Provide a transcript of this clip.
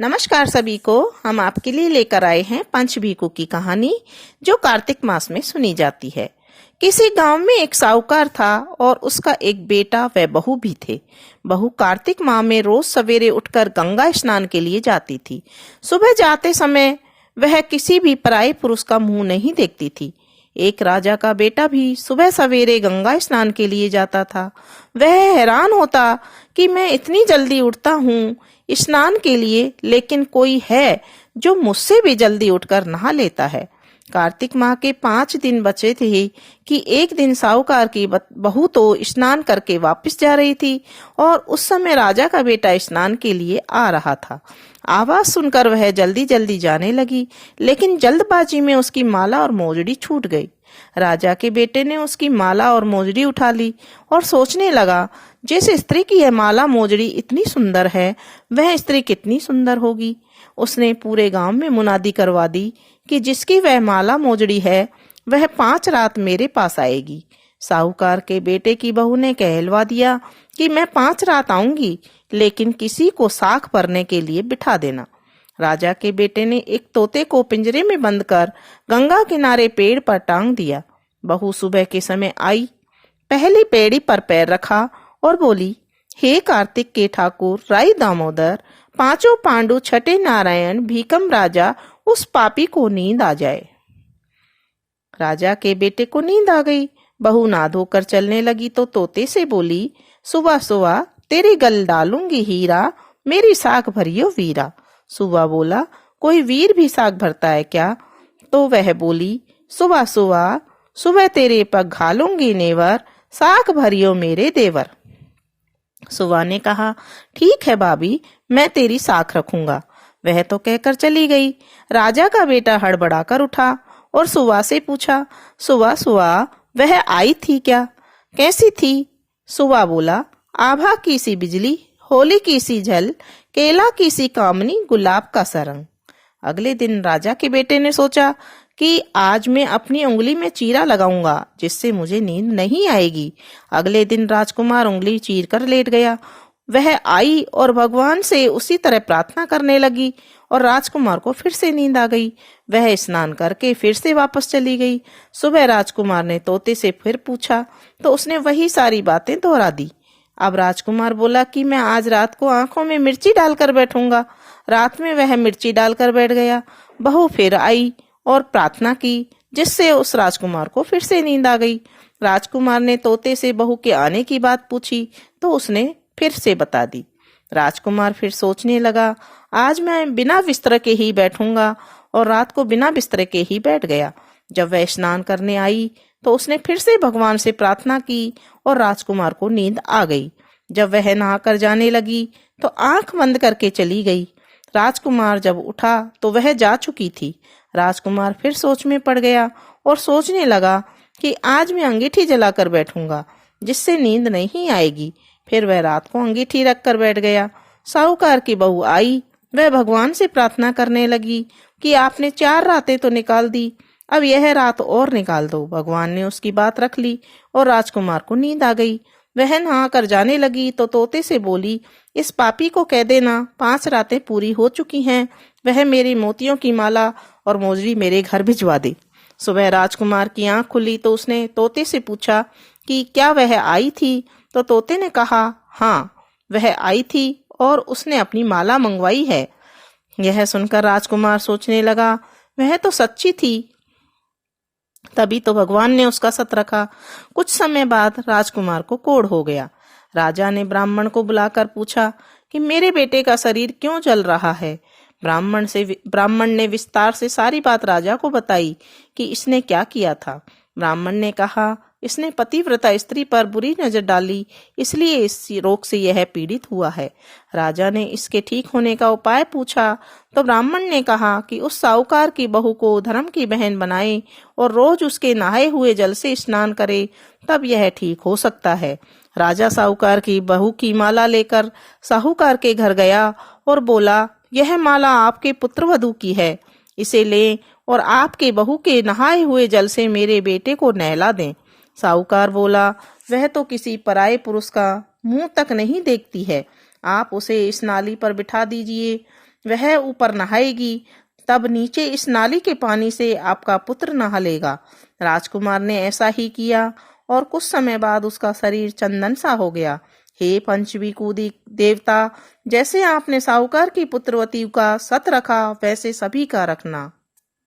नमस्कार सभी को। हम आपके लिए लेकर आए हैं पंचभीखू की कहानी जो कार्तिक मास में सुनी जाती है। किसी गांव में एक साहूकार था और उसका एक बेटा व बहू भी थे। बहू कार्तिक माह में रोज सवेरे उठकर गंगा स्नान के लिए जाती थी। सुबह जाते समय वह किसी भी पराये पुरुष का मुंह नहीं देखती थी। एक राजा का बेटा भी सुबह सवेरे गंगा स्नान के लिए जाता था। वह हैरान होता कि मैं इतनी जल्दी उठता हूँ स्नान के लिए, लेकिन कोई है जो मुझसे भी जल्दी उठकर नहा लेता है। कार्तिक माह के 5 दिन बचे थे कि एक दिन साहूकार की बहू तो स्नान करके वापस जा रही थी और उस समय राजा का बेटा स्नान के लिए आ रहा था। आवाज सुनकर वह जल्दी जल्दी जाने लगी, लेकिन जल्दबाजी में उसकी माला और मोजड़ी छूट गई। राजा के बेटे ने उसकी माला और मोजड़ी उठा ली और सोचने लगा, जिस स्त्री की यह माला मोजड़ी इतनी सुंदर है, वह स्त्री कितनी सुंदर होगी। उसने पूरे गांव में मुनादी करवा दी कि जिसकी वह माला मोजड़ी है वह 5 रात मेरे पास आएगी। साहूकार के बेटे की बहू ने कहलवा दिया कि मैं 5 रात आऊंगी, लेकिन किसी को साख भरने के लिए बिठा देना। राजा के बेटे ने एक तोते को पिंजरे में बंद कर गंगा किनारे पेड़ पर टांग दिया। बहू सुबह के समय आई, पहली पेड़ी पर पैर रखा और बोली, हे कार्तिक के ठाकुर राई दामोदर, 5 पांडु, 6 नारायण, भीकम राजा, उस पापी को नींद आ जाए। राजा के बेटे को नींद आ गई। बहू नहा धोकर चलने लगी तो तोते से बोली, सुबह सुबह तेरे गल डालूंगी हीरा, मेरी साख भरियो वीरा। सुबह बोला, कोई वीर भी साख भरता है क्या? तो वह बोली, सुबह सुबह सुबह तेरे पग घालूंगी नेवर, साख भरियो मेरे देवर। सुबह ने कहा, ठीक है भाभी, मैं तेरी साख रखूंगा। वह तो कहकर चली गई। राजा का बेटा हड़बड़ाकर उठा और सुबह से पूछा, सुबह सुबह वह आई थी क्या? कैसी थी? सुबह बोला, आभा की सी बिजली, होली की सी झल, केला की सी कामनी, गुलाब का सा रंग। अगले दिन राजा के बेटे ने सोचा कि आज मैं अपनी उंगली में चीरा लगाऊंगा, जिससे मुझे नींद नहीं आएगी। अगले दिन राजकुमार उंगली चीर कर लेट गया। वह आई और भगवान से उसी तरह प्रार्थना करने लगी और राजकुमार को फिर से नींद आ गई। वह स्नान करके फिर से वापस चली गई। सुबह राजकुमार ने तोते से फिर पूछा तो उसने वही सारी बातें दोहरा दी। अब राजकुमार बोला कि मैं आज रात को आंखों में मिर्ची डालकर बैठूंगा। रात में वह मिर्ची डालकर बैठ गया। बहू फिर आई और प्रार्थना की, जिससे उस राजकुमार को फिर से नींद आ गई। राजकुमार ने तोते से बहू के आने की बात पूछी तो उसने फिर से बता दी। राजकुमार फिर सोचने लगा, आज मैं बिना बिस्तर के ही बैठूंगा, और रात को बिना बिस्तर के ही बैठ गया। जब वह स्नान करने आई तो उसने फिर से भगवान से प्रार्थना की और राजकुमार को नींद आ गई। जब वह नहाकर जाने लगी तो आंख बंद करके चली गई। राजकुमार जब उठा तो वह जा चुकी थी। राजकुमार फिर सोच में पड़ गया और सोचने लगा कि आज मैं अंगीठी जलाकर बैठूंगा, जिससे नींद नहीं आएगी। फिर वह रात को अंगीठी रख कर बैठ गया। साहूकार की बहू आई। वह भगवान से प्रार्थना करने लगी कि आपने 4 रातें तो निकाल दी, अब यह रात और निकाल दो। भगवान ने उसकी बात रख ली और राजकुमार को नींद आ गई। वह नहा कर जाने लगी तो तोते से बोली, इस पापी को कह देना 5 रातें पूरी हो चुकी हैं, वह मेरी मोतियों की माला और मोजड़ी मेरे घर भिजवा दे। सुबह राजकुमार की आंख खुली तो उसने तोते से पूछा कि क्या वह आई थी? तो तोते ने कहा, हाँ, वह आई थी और उसने अपनी माला मंगवाई है। यह सुनकर राजकुमार सोचने लगा, वह तो सच्ची थी। तभी तो भगवान ने उसका सत रखा। कुछ समय बाद राजकुमार को कोढ़ हो गया। राजा ने ब्राह्मण को बुलाकर पूछा कि मेरे बेटे का शरीर क्यों जल रहा है। ब्राह्मण ने विस्तार से सारी बात राजा को बताई कि इसने क्या किया था। ब्राह्मण ने कहा, इसने पतिव्रता स्त्री पर बुरी नजर डाली, इसलिए इस रोग से यह पीड़ित हुआ है। राजा ने इसके ठीक होने का उपाय पूछा तो ब्राह्मण ने कहा कि उस साहूकार की बहू को धर्म की बहन बनाए और रोज उसके नहाए हुए जल से स्नान करे, तब यह ठीक हो सकता है। राजा साहूकार की बहू की माला लेकर साहूकार के घर गया और बोला, यह माला आपके पुत्रवधू की है, इसे लें और आपके बहू के नहाए हुए जल से मेरे बेटे को नहला दें। साहूकार बोला, वह तो किसी पराये पुरुष का मुंह तक नहीं देखती है, आप उसे इस नाली पर बिठा दीजिए। वह ऊपर नहाएगी, तब नीचे इस नाली के पानी से आपका पुत्र नहा लेगा। राजकुमार ने ऐसा ही किया और कुछ समय बाद उसका शरीर चंदन सा हो गया। हे पंचभीकु देवता, जैसे आपने साहूकार की पुत्रवती का सत रखा, वैसे सभी का रखना।